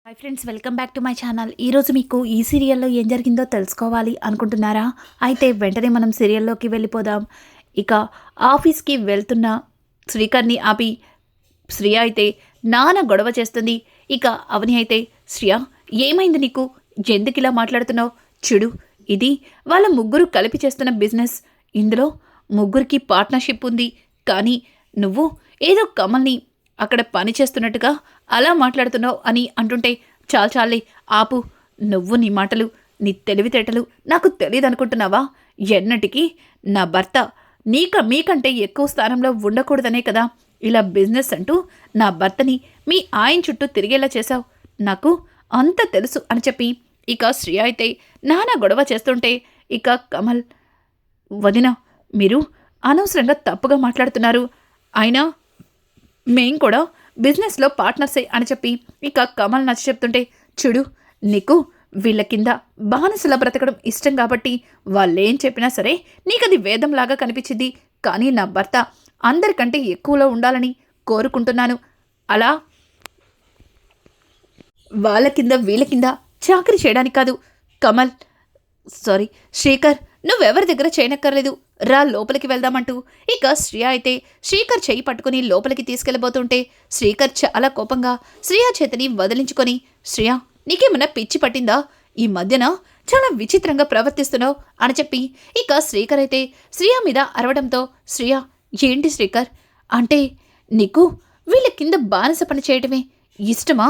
Hi friends, welcome back to my channel. ఈరోజు మీకు ఈ సీరియల్లో ఏం జరిగిందో తెలుసుకోవాలి అనుకుంటున్నారా? అయితే వెంటనే మనం సీరియల్లోకి వెళ్ళిపోదాం. ఇక ఆఫీస్కి వెళ్తున్న శ్రీకర్ని ఆపి శ్రియ అయితే నాన్న గొడవ చేస్తుంది. ఇక అవని అయితే, శ్రియ ఏమైంది నీకు, ఎందుకు ఇలా మాట్లాడుతున్నావు? చూడు, ఇది వాళ్ళ ముగ్గురు కలిపి చేస్తున్న బిజినెస్. ఇందులో ముగ్గురికి పార్ట్నర్షిప్ ఉంది. కానీ నువ్వు ఏదో కమల్ని అక్కడ పని చేస్తున్నట్టుగా అలా మాట్లాడుతున్నావు అని అంటుంటే, చాలే ఆపు. నువ్వు నీ మాటలు, నీ తెలివితేటలు నాకు తెలియదు అనుకుంటున్నావా? ఎన్నటికీ నా భర్త మీకంటే ఎక్కువ స్థానంలో ఉండకూడదనే కదా ఇలా బిజినెస్ అంటూ నా భర్తని మీ ఆయన చుట్టూ తిరిగేలా చేశావు. నాకు అంత తెలుసు అని చెప్పి ఇక శ్రియ అయితే నానా గొడవ చేస్తుంటే, ఇక కమల్, వదిన మీరు అనవసరంగా తప్పుగా మాట్లాడుతున్నారు. అయినా మేం కూడా బిజినెస్లో పార్ట్నర్సే అని చెప్పి ఇక కమల్ నచ్చ చెప్తుంటే, చూడు, నీకు వీళ్ళ కింద బానిసలా బ్రతకడం ఇష్టం కాబట్టి వాళ్ళేం చెప్పినా సరే నీకది వేదంలాగా కనిపించింది. కానీ నా భర్త అందరికంటే ఎక్కువలో ఉండాలని కోరుకుంటున్నాను. అలా వాళ్ళ కింద వీళ్ళ కింద చాకరీ చేయడానికి కాదు. కమల్, సారీ శ్రీకర్, నువ్వెవరి దగ్గర చేయనక్కర్లేదు, రా లోపలికి వెళ్దామంటూ ఇక శ్రియ అయితే శ్రీకర్ చేయి పట్టుకుని లోపలికి తీసుకెళ్ళబోతుంటే, శ్రీకర్ చాలా కోపంగా శ్రియ చేతిని వదిలించుకొని, శ్రియ నీకేమన్నా పిచ్చి పట్టిందా? ఈ మధ్యన చాలా విచిత్రంగా ప్రవర్తిస్తున్నావు అని చెప్పి ఇక శ్రీకర్ అయితే శ్రియ మీద అరవడంతో, శ్రియ ఏంటి శ్రీకర్, అంటే నీకు వీళ్ళ కింద బానిస పని చేయటమే ఇష్టమా?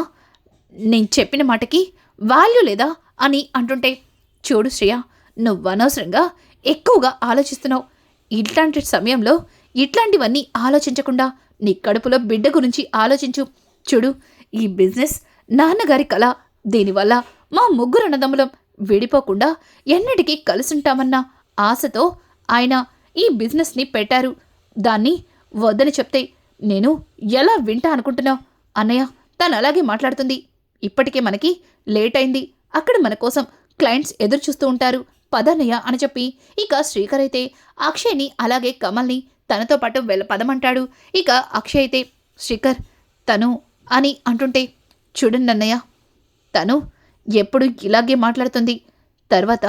నేను చెప్పిన మాటకి వాల్యూ లేదా అని అంటుంటే, చూడు శ్రియ, నువ్వు అనవసరంగా ఎక్కువగా ఆలోచిస్తున్నావు. ఇట్లాంటి సమయంలో ఇట్లాంటివన్నీ ఆలోచించకుండా నీ కడుపులో బిడ్డ గురించి ఆలోచించు. చూడు, ఈ బిజినెస్ నాన్నగారి కళ. దీనివల్ల మా ముగ్గురు అన్నదమ్ములం విడిపోకుండా ఎన్నటికీ కలిసుంటామన్న ఆశతో ఆయన ఈ బిజినెస్ని పెట్టారు. దాన్ని వద్దని చెప్తే నేను ఎలా వింటా అనుకుంటున్నావు? అన్నయ్య, తను అలాగే మాట్లాడుతుంది. ఇప్పటికే మనకి లేట్ అయింది. అక్కడ మన కోసం క్లయింట్స్ ఎదురు చూస్తూ ఉంటారు. పదన్నయ్య అని చెప్పి ఇక శ్రీకర్ అయితే అక్షయ్ని అలాగే కమల్ని తనతో పాటు పదమంటాడు. ఇక అక్షయ్ అయితే, శ్రీకర్ తను అని అంటుంటే, చూడండి అన్నయ్య, తను ఎప్పుడు ఇలాగే మాట్లాడుతుంది. తర్వాత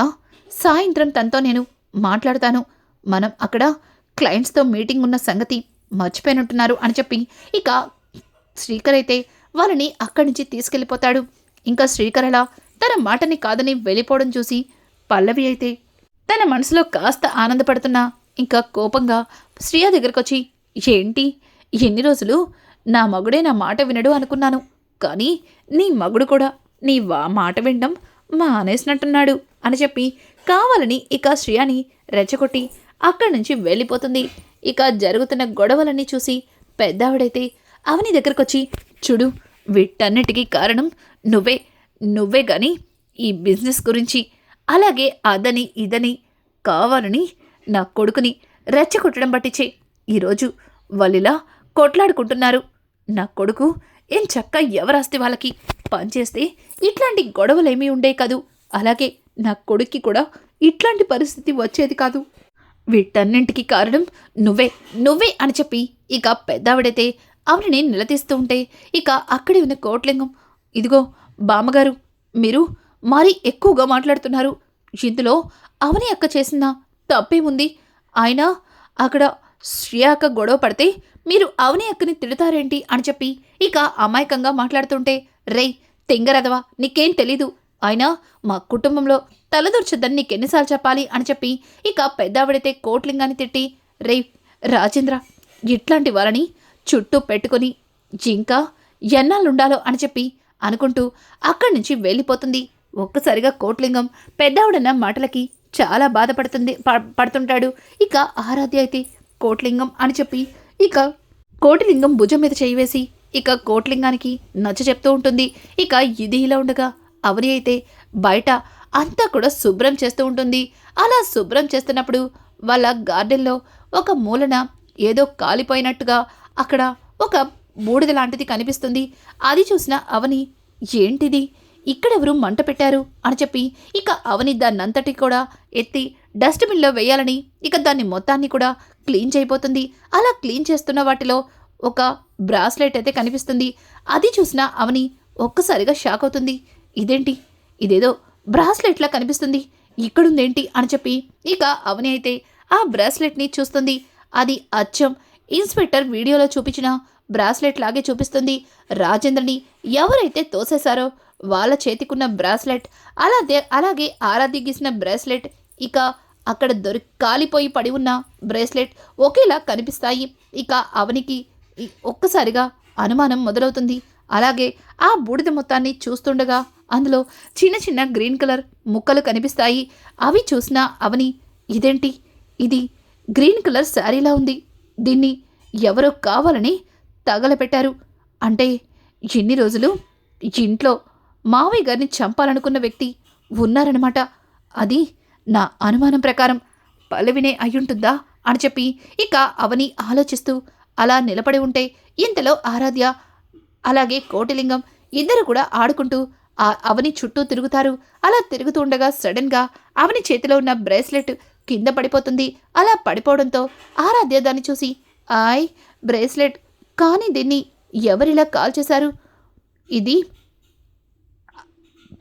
సాయంత్రం తనతో నేను మాట్లాడతాను. మనం అక్కడ క్లయింట్స్తో మీటింగ్ ఉన్న సంగతి మర్చిపోయినట్టున్నారు అని చెప్పి ఇక శ్రీకర్ అయితే వాళ్ళని అక్కడి నుంచి తీసుకెళ్ళిపోతాడు. ఇంకా శ్రీకర్ అలా తన మాటని కాదని వెళ్ళిపోవడం చూసి పల్లవి అయితే తన మనసులో కాస్త ఆనందపడుతున్నా ఇంకా కోపంగా శ్రియ దగ్గరకు వచ్చి, ఏంటి ఎన్ని రోజులు నా మగుడే నా మాట వినడు అనుకున్నాను, కానీ నీ మగుడు కూడా నీ మాట వినడం మానేసినట్టున్నాడు అని చెప్పి కావాలని ఇక శ్రియని రెచ్చగొట్టి అక్కడి నుంచి వెళ్ళిపోతుంది. ఇక జరుగుతున్న గొడవలన్నీ చూసి పెద్దావిడైతే అవని దగ్గరకు వచ్చి, చూడు, వీటన్నిటికీ కారణం నువ్వే గాని ఈ బిజినెస్ గురించి అలాగే అదని ఇదని కావాలని నా కొడుకుని రెచ్చగొట్టడం పట్టించే ఈరోజు వాళ్ళిలా కొట్లాడుకుంటున్నారు. నా కొడుకు ఏం చక్క ఎవరాస్తి వాళ్ళకి పనిచేస్తే ఇట్లాంటి గొడవలేమీ ఉండే కాదు. అలాగే నా కొడుక్కి కూడా ఇట్లాంటి పరిస్థితి వచ్చేది కాదు. వీటన్నింటికి కారణం నువ్వే అని చెప్పి ఇక పెద్దావిడైతే ఆవిడని నిలదీస్తూ ఉంటే, ఇక అక్కడే ఉన్న కోట్లింగం, ఇదిగో బామ్మగారు, మీరు మరీ ఎక్కువగా మాట్లాడుతున్నారు. ఇందులో అవని అక్క చేసిన తప్పేముంది? ఆయన అక్కడ శ్రియాక గొడవ పడితే మీరు అవని అక్కని తిడతారేంటి అని చెప్పి ఇక అమాయకంగా మాట్లాడుతుంటే, రేయ్ తెంగరదవా, నీకేం తెలీదు. అయినా మా కుటుంబంలో తలదొర్చొద్దని నీకెన్నిసార్లు చెప్పాలి అని చెప్పి ఇక పెద్దావిడైతే కోట్లింగాన్ని తిట్టి, రేయ్ రాజేంద్ర, ఇట్లాంటి వాళ్ళని చుట్టూ పెట్టుకొని ఇంకా ఎన్నాళ్ళుండాలో అని చెప్పి అనుకుంటూ అక్కడి నుంచి వెళ్ళిపోతుంది. ఒక్కసారిగా కోట్లింగం పెద్దావిడన్న మాటలకి చాలా పడుతుంటాడు. ఇక ఆరాధ్య అయితే కోట్లింగం అని చెప్పి ఇక కోటిలింగం భుజం మీద చేయి వేసి ఇక కోట్లింగానికి నచ్చ చెప్తూ ఉంటుంది. ఇక ఇది ఇలా ఉండగా అవని అయితే బయట అంతా కూడా శుభ్రం చేస్తూ ఉంటుంది. అలా శుభ్రం చేస్తున్నప్పుడు వాళ్ళ గార్డెన్లో ఒక మూలన ఏదో కాలిపోయినట్టుగా అక్కడ ఒక బూడిద లాంటిది కనిపిస్తుంది. అది చూసిన అవని, ఏంటిది, ఇక్కడెవరు మంట పెట్టారు అని చెప్పి ఇక అవని దాన్నంతటి కూడా ఎత్తి డస్ట్బిన్లో వేయాలని ఇక దాన్ని మొత్తాన్ని కూడా క్లీన్ చేయబోతుంది. అలా క్లీన్ చేస్తున్న వాటిలో ఒక బ్రాస్లెట్ అయితే కనిపిస్తుంది. అది చూసిన అవని ఒక్కసారిగా షాక్ అవుతుంది. ఇదేంటి, ఇదేదో బ్రాస్లెట్లా కనిపిస్తుంది, ఇక్కడుందేంటి అని చెప్పి ఇక అవని అయితే ఆ బ్రాస్లెట్ని చూస్తుంది. అది అచ్చం ఇన్స్పెక్టర్ వీడియోలో చూపించిన బ్రాస్లెట్ లాగే చూపిస్తుంది. రాజేంద్రని ఎవరైతే తోసేశారో వాళ్ళ చేతికున్న బ్రాస్లెట్, అలాగే ఆరాధ్య గీసిన బ్రాస్లెట్, ఇక అక్కడ కాలిపోయి పడి ఉన్న బ్రేస్లెట్ ఒకేలా కనిపిస్తాయి. ఇక అవనికి ఒక్కసారిగా అనుమానం మొదలవుతుంది. అలాగే ఆ బూడిద మొత్తాన్ని చూస్తుండగా అందులో చిన్న చిన్న గ్రీన్ కలర్ ముక్కలు కనిపిస్తాయి. అవి చూసిన అవని, ఇదేంటి, ఇది గ్రీన్ కలర్ శారీలా ఉంది, దీన్ని ఎవరో కావాలని తగలపెట్టారు అంటే ఎన్ని రోజులు ఇంట్లో మావయ్య గారిని చంపాలనుకున్న వ్యక్తి ఉన్నారనమాట. అది నా అనుమానం ప్రకారం పల్లవినే అయ్యుంటుందా అని చెప్పి ఇక అవని ఆలోచిస్తూ అలా నిలబడి ఉంటే ఇంతలో ఆరాధ్య అలాగే కోటిలింగం ఇద్దరు కూడా ఆడుకుంటూ ఆ అవని చుట్టూ తిరుగుతారు. అలా తిరుగుతూ ఉండగా సడన్గా అవని చేతిలో ఉన్న బ్రేస్లెట్ కింద పడిపోతుంది. అలా పడిపోవడంతో ఆరాధ్య దాన్ని చూసి, బ్రేస్లెట్, కానీ దీన్ని ఎవరిలా కాల్ చేశారు, ఇది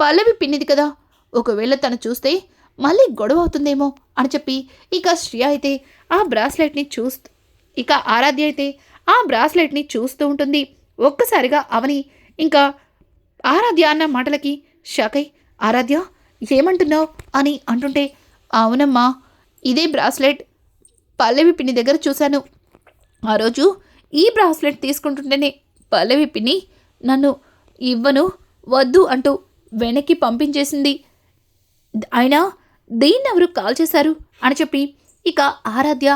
పల్లవి పిన్నిది కదా, ఒకవేళ తను చూస్తే మళ్ళీ గొడవ అవుతుందేమో అని చెప్పి ఇక శ్రియ అయితే ఆ బ్రాస్లెట్ని ఇక ఆరాధ్య అయితే ఆ బ్రాస్లెట్ని చూస్తూ ఉంటుంది. ఒక్కసారిగా అవని ఇంకా ఆరాధ్య అన్న మాటలకి షాక్ అయి, ఆరాధ్య ఏమంటున్నావు అని అంటుంటే, అవునమ్మా, ఇదే బ్రాస్లెట్ పల్లవి పిన్ని దగ్గర చూశాను. ఆ రోజు ఈ బ్రాస్లెట్ తీసుకుంటుంటేనే పల్లవి పిన్ని నన్ను ఇవ్వను, వద్దు అంటూ వెనక్కి పంపించేసింది. అయినా దీన్నెవరు కాల్ చేశారు అని చెప్పి ఇక ఆరాధ్య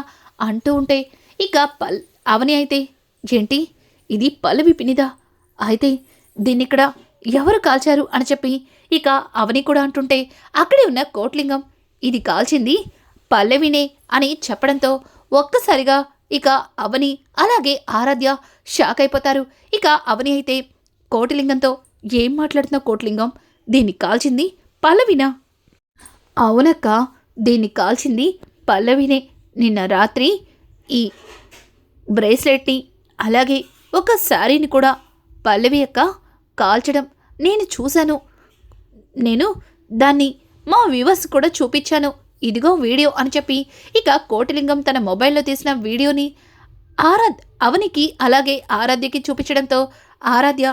అంటూ ఉంటే ఇక అవని అయితే, ఏంటి, ఇది పల్లవి పిన్నిదా, అయితే దీన్నిక్కడ ఎవరు కాల్చారు అని చెప్పి ఇక అవని కూడా అంటుంటే అక్కడే ఉన్న కోట్లింగం, ఇది కాల్చింది పల్లవినే అని చెప్పడంతో ఒక్కసారిగా ఇక అవని అలాగే ఆరాధ్య షాక్ అయిపోతారు. ఇక అవని అయితే కోటిలింగంతో, ఏం మాట్లాడుతున్నావు కోట్లింగం, దీన్ని కాల్చింది పల్లవినా? అవునక్క, దీన్ని కాల్చింది పల్లవినే. నిన్న రాత్రి ఈ బ్రేస్లెట్ని అలాగే ఒక శారీని కూడా పల్లవి అక్క కాల్చడం నేను చూశాను. నేను దాన్ని మా వ్యూవర్స్ కూడా చూపించాను, ఇదిగో వీడియో అని చెప్పి ఇక కోటిలింగం తన మొబైల్లో తీసిన వీడియోని అవనికి అలాగే ఆరాధ్యకి చూపించడంతో ఆరాధ్య,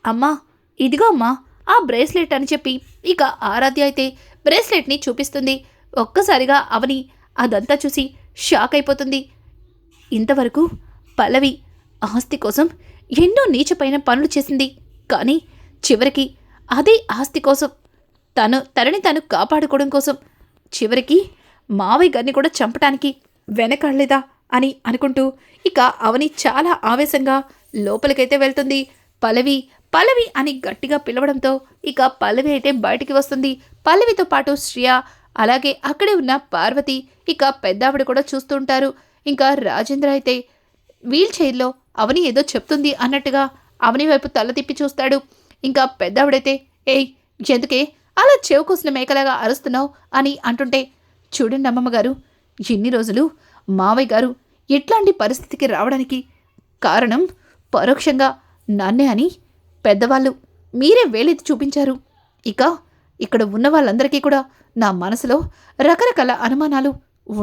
అమ్మా ఇదిగో అమ్మా ఆ బ్రేస్లెట్ అని చెప్పి ఇక ఆరాధ్య అయితే బ్రేస్లెట్ని చూపిస్తుంది. ఒక్కసారిగా అవని అదంతా చూసి షాక్ అయిపోతుంది. ఇంతవరకు పల్లవి ఆస్తి కోసం ఎన్నో నీచపైన పనులు చేసింది, కానీ చివరికి అదే ఆస్తి కోసం తనని తను కాపాడుకోవడం కోసం చివరికి మావయ్య గారిని కూడా చంపటానికి వెనకాడలేదా అని అనుకుంటూ ఇక అవని చాలా ఆవేశంగా లోపలికైతే వెళ్తుంది. పల్లవి అని గట్టిగా పిలవడంతో ఇక పల్లవి అయితే బయటికి వస్తుంది. పల్లవితో పాటు శ్రియ అలాగే అక్కడే ఉన్న పార్వతి ఇక పెద్దావిడ కూడా చూస్తూ ఉంటారు. ఇంకా రాజేంద్ర అయితే వీల్ చైర్లో అవని ఏదో చెప్తుంది అన్నట్టుగా అవని వైపు తల తిప్పి చూస్తాడు. ఇంకా పెద్దావిడైతే, ఏయ్ ఎందుకే అలా చెవుకోసిన మేకలాగా అరుస్తున్నావు అని అంటుంటే, చూడండి అమ్మమ్మ గారు, ఎన్ని రోజులు మావయ్య గారు ఇట్లాంటి పరిస్థితికి రావడానికి కారణం పరోక్షంగా నన్నే అని పెద్దవాళ్ళు మీరే వేలెత్తి చూపించారు. ఇక ఇక్కడ ఉన్న వాళ్ళందరికీ కూడా నా మనసులో రకరకాల అనుమానాలు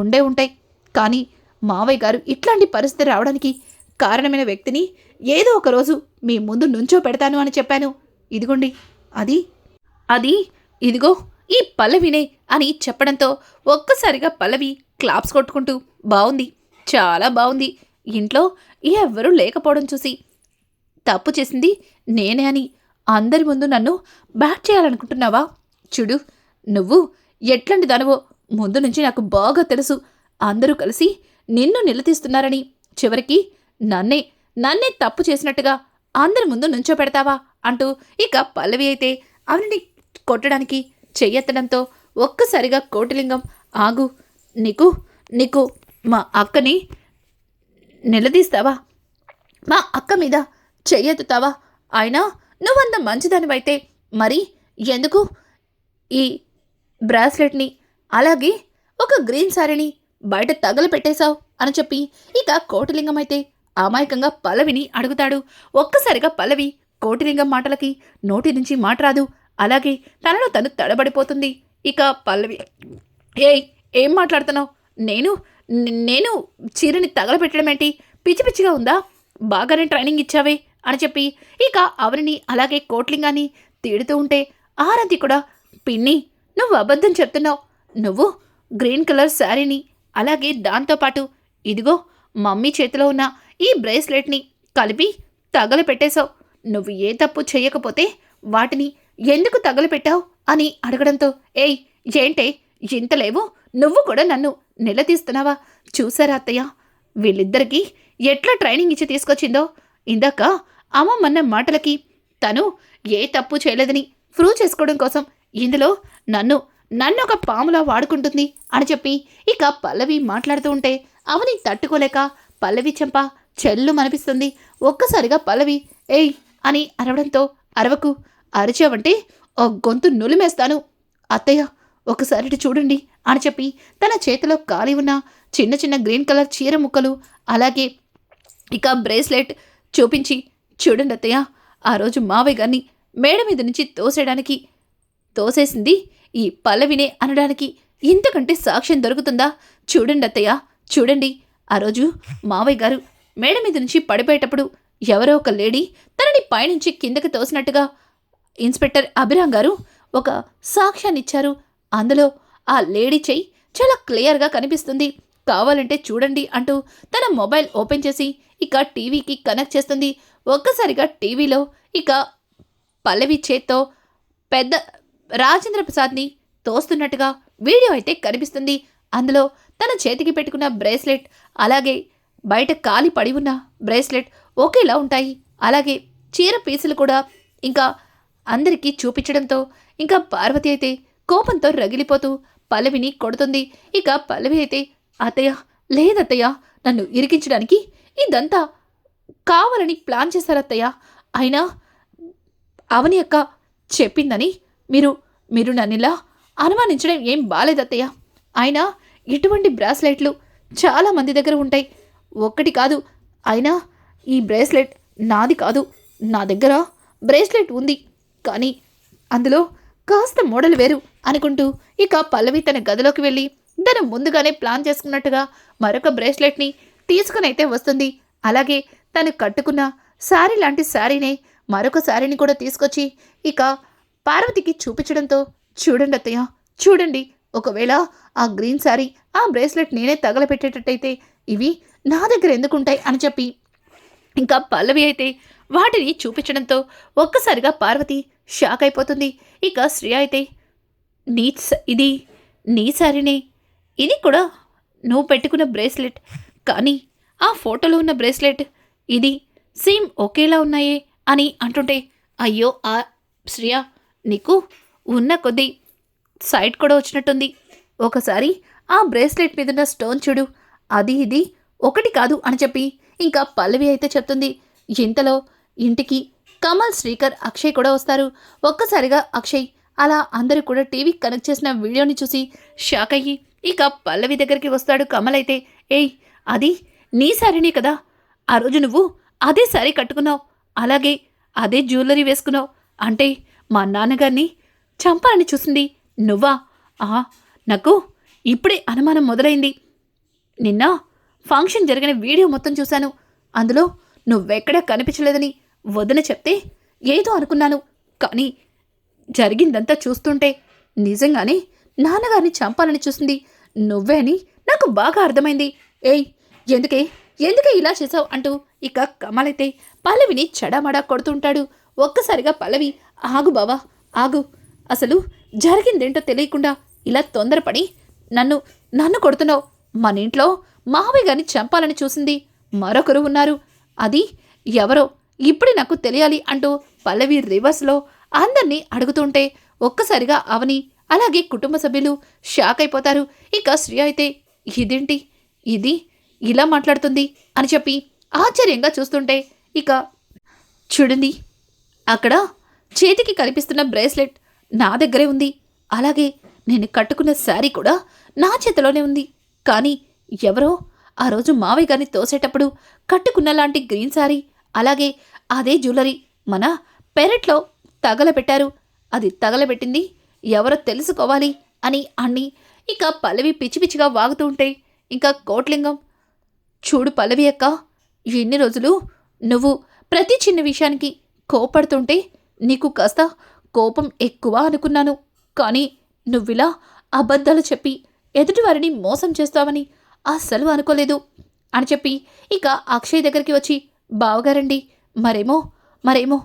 ఉండే ఉంటాయి, కానీ మావయ్య గారు ఇట్లాంటి పరిస్థితి రావడానికి కారణమైన వ్యక్తిని ఏదో ఒక రోజు మీ ముందు నుంచో పెడతాను అని చెప్పాను. ఇదిగోండి అది ఇదిగో ఈ పల్లవినే అని చెప్పడంతో ఒక్కసారిగా పల్లవి క్లాప్స్ కొట్టుకుంటూ, బాగుంది, చాలా బాగుంది, ఇంట్లో ఎవరూ లేకపోవడం చూసి తప్పు చేసింది నేనే అని అందరి ముందు నన్ను బ్యాట్ చేయాలనుకుంటున్నావా? చూడు, నువ్వు ఎట్లాంటి దానవో ముందు నుంచి నాకు బాగా తెలుసు. అందరూ కలిసి నిన్ను నిలదీస్తున్నారని చివరికి నన్నే తప్పు చేసినట్టుగా అందరి ముందు నుంచో పెడతావా అంటూ ఇక పల్లవి అయితే అవని కొట్టడానికి చెయ్యెత్తడంతో ఒక్కసారిగా కోటిలింగం, ఆగు, నీకు మా అక్కని నిలదీస్తావా? మా అక్క మీద చెయ్యెత్తుతావా? అయినా నువ్వంత మంచిదానివైతే మరి ఎందుకు ఈ బ్రాస్లెట్ని అలాగే ఒక గ్రీన్ శారీని బయట తగలపెట్టేశావు అని చెప్పి ఇక కోటిలింగం అయితే అమాయకంగా పల్లవిని అడుగుతాడు. ఒక్కసారిగా పల్లవి కోటిలింగం మాటలకి నోటి నుంచి మాట రాదు. అలాగే తనలో తను తడబడిపోతుంది. ఇక పల్లవి, ఏయ్ ఏం మాట్లాడుతున్నావు? నేను నేను చీరని తగలబెట్టడం ఏంటి? పిచ్చి పిచ్చిగా ఉందా? బాగానే ట్రైనింగ్ ఇచ్చావే అని చెప్పి ఇక అవరిని అలాగే కోట్లింగాన్ని తిడుతూ ఉంటే ఆరాధ్య కూడా, పిన్ని నువ్వు అబద్ధం చెప్తున్నావు. నువ్వు గ్రీన్ కలర్ శారీని అలాగే దాంతోపాటు ఇదిగో మమ్మీ చేతిలో ఉన్న ఈ బ్రేస్లెట్ని కలిపి తగలపెట్టేశావు. నువ్వు ఏ తప్పు చేయకపోతే వాటిని ఎందుకు తగలపెట్టావు అని అడగడంతో, ఏయ్ ఏంటే ఇంత లేవు? నువ్వు కూడా నన్ను నిలదీస్తున్నావా? చూసారా అత్తయ్య, వీళ్ళిద్దరికీ ఎట్లా ట్రైనింగ్ ఇచ్చి తీసుకొచ్చిందో. ఇందాక అమ్మమ్మన్న మాటలకి తను ఏ తప్పు చేయలేదని ప్రూవ్ చేసుకోవడం కోసం ఇందులో నన్ను ఒక పాములా వాడుకుంటుంది అని చెప్పి ఇక పల్లవి మాట్లాడుతూ ఉంటే అవని తట్టుకోలేక పల్లవి చెంప చెల్లు మనిపిస్తుంది. ఒక్కసారిగా పల్లవి ఏయ్ అని అరవడంతో, అరవకు, అరిచావంటే ఓ గొంతు నులిమేస్తాను. అత్తయ్య ఒకసారి చూడండి అని చెప్పి తన చేతిలో ఖాళీ ఉన్న చిన్న చిన్న గ్రీన్ కలర్ చీర ముక్కలు అలాగే ఇక బ్రేస్లెట్ చూపించి, చూడండి అత్తయ్య, ఆ రోజు మావయ్య గారిని మేడ మీద నుంచి తోసేసింది ఈ పల్లవినే అనడానికి ఇంతకంటే సాక్ష్యం దొరుకుతుందా? చూడండి అత్తయ్య, చూడండి, ఆ రోజు మావయ్య గారు మేడ మీద నుంచి పడిపోయేటప్పుడు ఎవరో ఒక లేడీ తనని పైనుంచి కిందకి తోసినట్టుగా ఇన్స్పెక్టర్ అభిరామ్ గారు ఒక సాక్ష్యాన్నిచ్చారు. అందులో ఆ లేడీ చెయ్యి చాలా క్లియర్గా కనిపిస్తుంది. కావాలంటే చూడండి అంటూ తన మొబైల్ ఓపెన్ చేసి ఇక టీవీకి కనెక్ట్ చేస్తుంది. ఒక్కసారిగా టీవీలో ఇక పల్లవి చేత్తో పెద్ద రాజేంద్ర ప్రసాద్ని తోస్తున్నట్టుగా వీడియో అయితే కనిపిస్తుంది. అందులో తన చేతికి పెట్టుకున్న బ్రేస్లెట్ అలాగే బయట కాలి పడి ఉన్న బ్రేస్లెట్ ఒకేలా ఉంటాయి. అలాగే చీర పీసులు కూడా ఇంకా అందరికీ చూపించడంతో ఇంకా పార్వతి అయితే కోపంతో రగిలిపోతూ పల్లవిని కొడుతుంది. ఇక పల్లవి అయితే, అత్తయ్య లేదత్తయ్య, నన్ను ఇరికించడానికి ఇదంతా కావాలని ప్లాన్ చేశారత్తయ్య. అయినా అవని అక్క చెప్పిందని మీరు నన్నిలా అనుమానించడం ఏం బాలేదత్తయ్య. అయినా ఇటువంటి బ్రాస్లెట్లు చాలా మంది దగ్గర ఉంటాయి, ఒక్కటి కాదు. అయినా ఈ బ్రేస్లెట్ నాది కాదు. నా దగ్గర బ్రేస్లెట్ ఉంది, కానీ అందులో కాస్త మోడల్ వేరు అనుకుంటూ ఇక పల్లవి తన గదిలోకి వెళ్ళి తను ముందుగానే ప్లాన్ చేసుకున్నట్టుగా మరొక బ్రేస్లెట్ని తీసుకునైతే వస్తుంది. అలాగే తను కట్టుకున్న శారీ లాంటి శారీనే మరొక శారీని కూడా తీసుకొచ్చి ఇక పార్వతికి చూపించడంతో, చూడండి అత్తయ్య, చూడండి, ఒకవేళ ఆ గ్రీన్ శారీ ఆ బ్రేస్లెట్ నేనే తగలపెట్టేటట్టయితే ఇవి నా దగ్గర ఎందుకుంటాయి అని చెప్పి ఇంకా పల్లవి అయితే వాటిని చూపించడంతో ఒక్కసారిగా పార్వతి షాక్ అయిపోతుంది. ఇక శ్రేయ అయితే, ఇది నీ శారీనే, ఇది కూడా నువ్వు పెట్టుకున్న బ్రేస్లెట్, కానీ ఆ ఫోటోలో ఉన్న బ్రేస్లెట్ ఇది సేమ్ ఒకేలా ఉన్నాయే అని అంటుంటే, అయ్యో ఆ శ్రేయ, నీకు ఉన్న కొద్దీ సైట్ కూడా వచ్చినట్టుంది. ఒకసారి ఆ బ్రేస్లెట్ మీదున్న స్టోన్ చూడు, అది ఇది ఒకటి కాదు అని చెప్పి ఇంకా పల్లవి అయితే చెప్తుంది. ఇంతలో ఇంటికి కమల్, శ్రీకర్, అక్షయ్ కూడా వస్తారు. ఒక్కసారిగా అక్షయ్ అలా అందరూ కూడా టీవీ కనెక్ట్ చేసిన వీడియోని చూసి షాక్ అయ్యి ఇక పల్లవి దగ్గరికి వస్తాడు. కమల్ అయితే, ఏయ్ అది నీ శారీనే కదా, ఆ రోజు నువ్వు అదే శారీ కట్టుకున్నావు, అలాగే అదే జ్యువెలరీ వేసుకున్నావు, అంటే మా నాన్నగారిని చంపాలని చూసింది నువ్వా? నాకు ఇప్పుడే అనుమానం మొదలైంది. నిన్న ఫంక్షన్ జరిగిన వీడియో మొత్తం చూశాను, అందులో నువ్వెక్కడా కనిపించలేదని వదిన చెప్తే ఏదో అనుకున్నాను, కానీ జరిగిందంతా చూస్తుంటే నిజంగానే నాన్నగారిని చంపాలని చూసింది నువ్వే అని నాకు బాగా అర్థమైంది. ఏయ్ ఎందుకే ఇలా చేసావు అంటూ ఇక కమల్ అయితే పల్లవిని చెడామడా కొడుతుంటాడు. ఒక్కసారిగా పల్లవి, ఆగు బావా ఆగు, అసలు జరిగిందేంటో తెలియకుండా ఇలా తొందరపడి నన్ను కొడుతున్నావు. మన ఇంట్లో మావయ్య గారిని చంపాలని చూసింది మరొకరు ఉన్నారు, అది ఎవరో ఇప్పుడే నాకు తెలియాలి అంటూ పల్లవి రివర్స్లో అందరినీ అడుగుతుంటే ఒక్కసారిగా అవని అలాగే కుటుంబ సభ్యులు షాక్ అయిపోతారు. ఇక శ్రేయ అయితే, ఇదేంటి ఇది ఇలా మాట్లాడుతుంది అని చెప్పి ఆశ్చర్యంగా చూస్తుంటే ఇక చూడండి, అక్కడ చేతికి కనిపిస్తున్న బ్రేస్లెట్ నా దగ్గరే ఉంది, అలాగే నేను కట్టుకున్న శారీ కూడా నా చేతిలోనే ఉంది, కానీ ఎవరో ఆ రోజు మావయ్య గారిని తోసేటప్పుడు కట్టుకున్న లాంటి గ్రీన్ శారీ అలాగే అదే జ్యువెలరీ మన పెరట్లో తగలబెట్టారు. అది తగలబెట్టింది ఎవరో తెలుసుకోవాలి అని అన్ని ఇక పల్లవి పిచ్చి పిచ్చిగా వాగుతూ ఉంటే ఇంకా కోట్లింగం, చూడు పల్లవి అక్క, ఎన్ని రోజులు నువ్వు ప్రతి చిన్న విషయానికి కోపడుతుంటే నీకు కాస్త కోపం ఎక్కువ అనుకున్నాను. కానీ నువ్విలా అబద్ధాలు చెప్పి ఎదుటివారిని మోసం చేస్తావని అస్సలు అనుకోలేదు అని చెప్పి ఇక అక్షయ్ దగ్గరికి వచ్చి, బావగారండి, మరేమో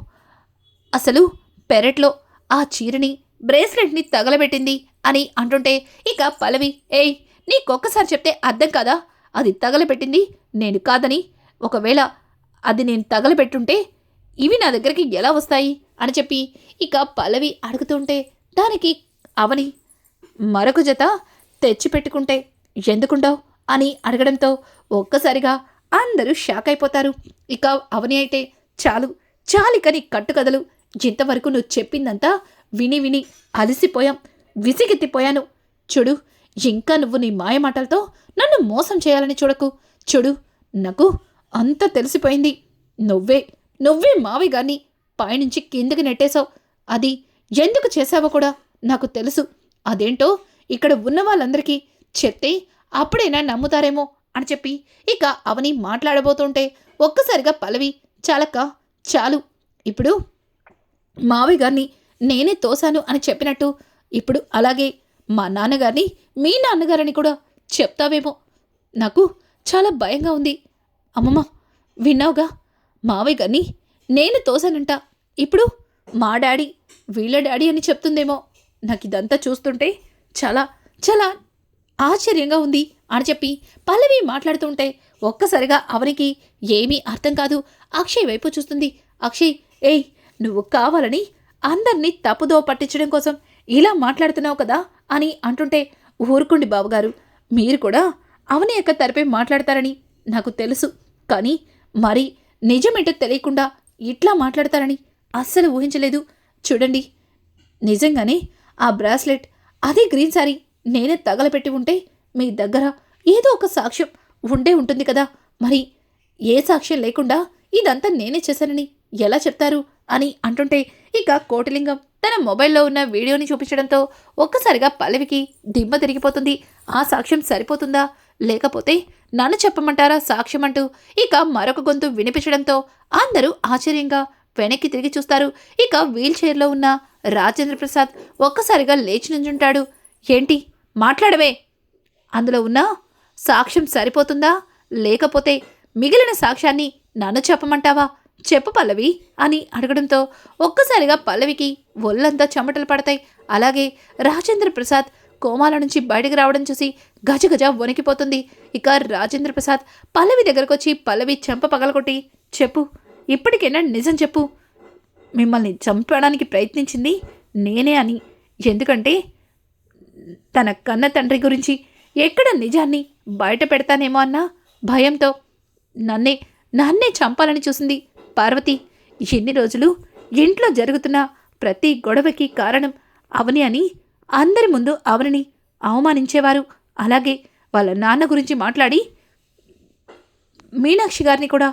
అసలు పెరట్లో ఆ చీరని బ్రేస్లెట్ని తగలబెట్టింది అని అంటుంటే ఇక పల్లవి, ఏయ్, నీకొక్కసారి చెప్తే అర్థం కాదా? అది తగలబెట్టింది నేను కాదని. ఒకవేళ అది నేను తగలబెట్టుంటే ఇవి నా దగ్గరికి ఎలా వస్తాయి అని చెప్పి ఇక పల్లవి అడుగుతుంటే దానికి అవని, మరొక జత తెచ్చిపెట్టుకుంటే ఎందుకుండవు అని అడగడంతో ఒక్కసారిగా అందరూ షాక్ అయిపోతారు. ఇక అవని అయితే, చాలిక నీ కట్టుకథలు, ఇంతవరకు నువ్వు చెప్పిందంతా విని విని అలసిపోయాం, విసిగెత్తిపోయాను. చూడు, ఇంకా నువ్వు నీ మాయమాటలతో నన్ను మోసం చేయాలని చూడకు. చూడు, నాకు అంతా తెలిసిపోయింది. నువ్వే మావి గారిని పైనుంచి కిందకి నెట్టేశావు. అది ఎందుకు చేశావో కూడా నాకు తెలుసు. అదేంటో ఇక్కడ ఉన్న వాళ్ళందరికీ చెప్తే అప్పుడైనా నమ్ముతారేమో అని చెప్పి ఇక అవని మాట్లాడబోతుంటే ఒక్కసారిగా పల్లవి, చాలు, ఇప్పుడు మావి గారిని నేనే తోశాను అని చెప్పినట్టు ఇప్పుడు అలాగే మా నాన్నగారిని మీ నాన్నగారని కూడా చెప్తావేమో. నాకు చాలా భయంగా ఉంది. అమ్మమ్మ, విన్నావుగా, మావయ్య గారిని నేను తోశానంట. ఇప్పుడు మా డాడీ వీళ్ళ డాడీ అని చెప్తుందేమో. నాకు ఇదంతా చూస్తుంటే చాలా చాలా ఆశ్చర్యంగా ఉంది అని చెప్పి పల్లవి మాట్లాడుతుంటే ఒక్కసారిగా అవనికి ఏమీ అర్థం కాదు. అక్షయ్ వైపు చూస్తుంది. అక్షయ్, ఏయ్, నువ్వు కావాలని అందరినీ తప్పుదో పట్టించడం కోసం ఇలా మాట్లాడుతున్నావు కదా అని అంటుంటే, ఊరుకోండి బావగారు, మీరు కూడా అవని యొక్క తరపే మాట్లాడతారని నాకు తెలుసు. కానీ మరి నిజమేంటో తెలియకుండా ఇట్లా మాట్లాడతారని అస్సలు ఊహించలేదు. చూడండి, నిజంగానే ఆ బ్రాస్లెట్, అదే గ్రీన్ సారీ నేనే తగలపెట్టి ఉంటే మీ దగ్గర ఏదో ఒక సాక్ష్యం ఉండే ఉంటుంది కదా. మరి ఏ సాక్ష్యం లేకుండా ఇదంతా నేనే చేశానని ఎలా చెప్తారు అని అంటుంటే ఇక కోటిలింగం తన మొబైల్లో ఉన్న వీడియోని చూపించడంతో ఒక్కసారిగా పల్లవికి దిమ్మ తిరిగిపోతుంది. ఆ సాక్ష్యం సరిపోతుందా, లేకపోతే నన్ను చెప్పమంటారా సాక్ష్యం అంటూ ఇక మరొక గొంతు వినిపించడంతో అందరూ ఆశ్చర్యంగా వెనక్కి తిరిగి చూస్తారు. ఇక వీల్ చైర్లో ఉన్న రాజేంద్ర ప్రసాద్ ఒక్కసారిగా లేచి నుంచుంటాడు. ఏంటి, మాట్లాడవే, అందులో ఉన్న సాక్ష్యం సరిపోతుందా, లేకపోతే మిగిలిన సాక్ష్యాన్ని నన్ను చెప్పమంటావా, చెప్పు పల్లవి అని అడగడంతో ఒక్కసారిగా పల్లవికి ఒళ్ళంతా చెమటలు పడతాయి. అలాగే రాజేంద్ర ప్రసాద్ కోమాల నుంచి బయటకు రావడం చూసి గజగజ వణికిపోతుంది. ఇక రాజేంద్ర ప్రసాద్ పల్లవి దగ్గరకు వచ్చి పల్లవి చెంప పగలగొట్టి, చెప్పు, ఇప్పటికైనా నిజం చెప్పు, మిమ్మల్ని చంపడానికి ప్రయత్నించింది నేనే అని. ఎందుకంటే తన కన్న తండ్రి గురించి ఎక్కడ నిజాన్ని బయట పెడతానేమో అన్న భయంతో నన్నే చంపాలని చూసింది పార్వతి. ఎన్ని రోజులు ఇంట్లో జరుగుతున్న ప్రతి గొడవకి కారణం అవని అని అందరి ముందు అవనిని అవమానించేవారు. అలాగే వాళ్ళ నాన్న గురించి మాట్లాడి మీనాక్షి గారిని కూడా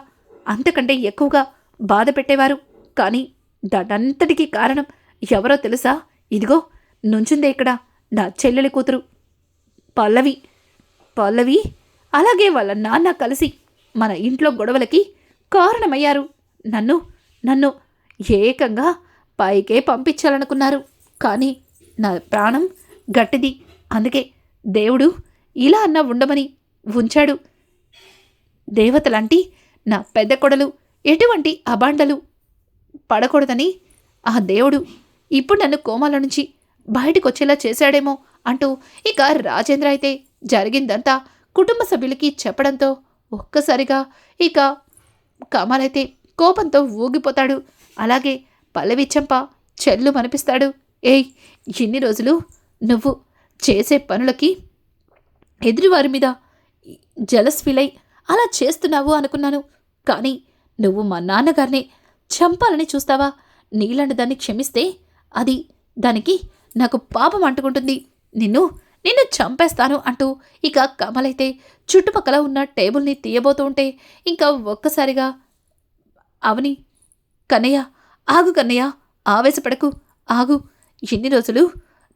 అంతకంటే ఎక్కువగా బాధ పెట్టేవారు. కానీ దానంతటికీ కారణం ఎవరో తెలుసా? ఇదిగో నుంచుందే ఇక్కడ నా చెల్లెలి కూతురు పల్లవి, అలాగే వాళ్ళ నాన్న కలిసి మన ఇంట్లో గొడవలకి కారణమయ్యారు. నన్ను ఏకంగా పైకే పంపించాలనుకున్నారు. కానీ నా ప్రాణం గట్టిది, అందుకే దేవుడు ఇలా అన్న ఉండమని ఉంచాడు. దేవతలాంటి నా పెద్ద కొడలు ఎటువంటి అబాండలు పడకూడదని ఆ దేవుడు ఇప్పుడు నన్ను కోమాల నుంచి బయటకొచ్చేలా చేశాడేమో అంటూ ఇక రాజేంద్ర అయితే జరిగిందంతా కుటుంబ సభ్యులకి చెప్పడంతో ఒక్కసారిగా ఇక కమల్ అయితే కోపంతో ఊగిపోతాడు. అలాగే పల్లవి చెంప చెల్లు మనిపిస్తాడు. ఏయ్, ఇన్ని రోజులు నువ్వు చేసే పనులకి ఎదురువారి మీద జలస్ ఫీల్ అయి అలా చేస్తున్నావు అనుకున్నాను. కానీ నువ్వు మా నాన్నగారిని చంపాలని చూస్తావా? నీలాంటి దాన్ని క్షమిస్తే దానికి నాకు పాపం అంటుకుంటుంది. నిన్ను చంపేస్తాను అంటూ ఇక కమల్ అయితే చుట్టుపక్కల ఉన్న టేబుల్ని తీయబోతూ ఉంటే ఇంకా ఒక్కసారిగా అవని, కన్నయ్య, ఆగు కన్నయ్య, ఆవేశపడకు, ఆగు. ఎన్ని రోజులు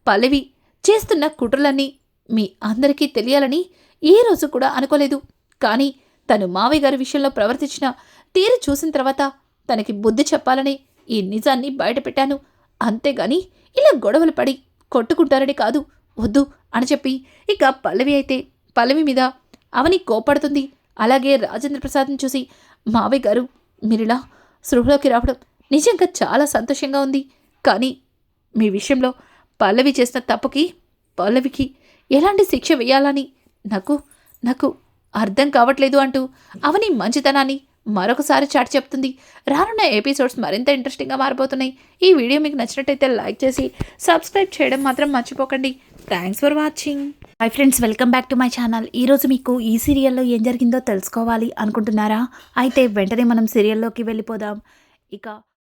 పల్లవి చేస్తున్న కుట్రలన్నీ మీ అందరికీ తెలియాలని ఏ రోజు కూడా అనుకోలేదు. కానీ తను మావయ్య గారి విషయంలో ప్రవర్తించిన తీరు చూసిన తర్వాత తనకి బుద్ధి చెప్పాలని ఈ నిజాన్ని బయటపెట్టాను. అంతేగాని ఇలా గొడవలు పడి కొట్టుకుంటారని కాదు. వద్దు అని చెప్పి ఇక పల్లవి మీద అవని కోపడుతుంది. అలాగే రాజేంద్ర ప్రసాద్ని చూసి, మావయ్య గారు మీరిలా స్పృహలోకి రావడం నిజంగా చాలా సంతోషంగా ఉంది. కానీ మీ విషయంలో పల్లవి చేసిన తప్పుకి పల్లవికి ఎలాంటి శిక్ష వేయాలని నాకు అర్థం కావట్లేదు అంటూ అవని మంచితనాన్ని మరొకసారి చాటి చెప్తుంది. రానున్న ఎపిసోడ్స్ మరింత ఇంట్రెస్టింగ్గా మారిపోతున్నాయి. ఈ వీడియో మీకు నచ్చినట్టయితే లైక్ చేసి సబ్స్క్రైబ్ చేయడం మాత్రం మర్చిపోకండి. Thanks for watching. Hi friends, welcome back to my channel. ఈరోజు మీకు ఈ సీరియల్లో ఏం జరిగిందో తెలుసుకోవాలి అనుకుంటున్నారా? అయితే వెంటనే మనం సీరియల్లోకి వెళ్ళిపోదాం. ఇక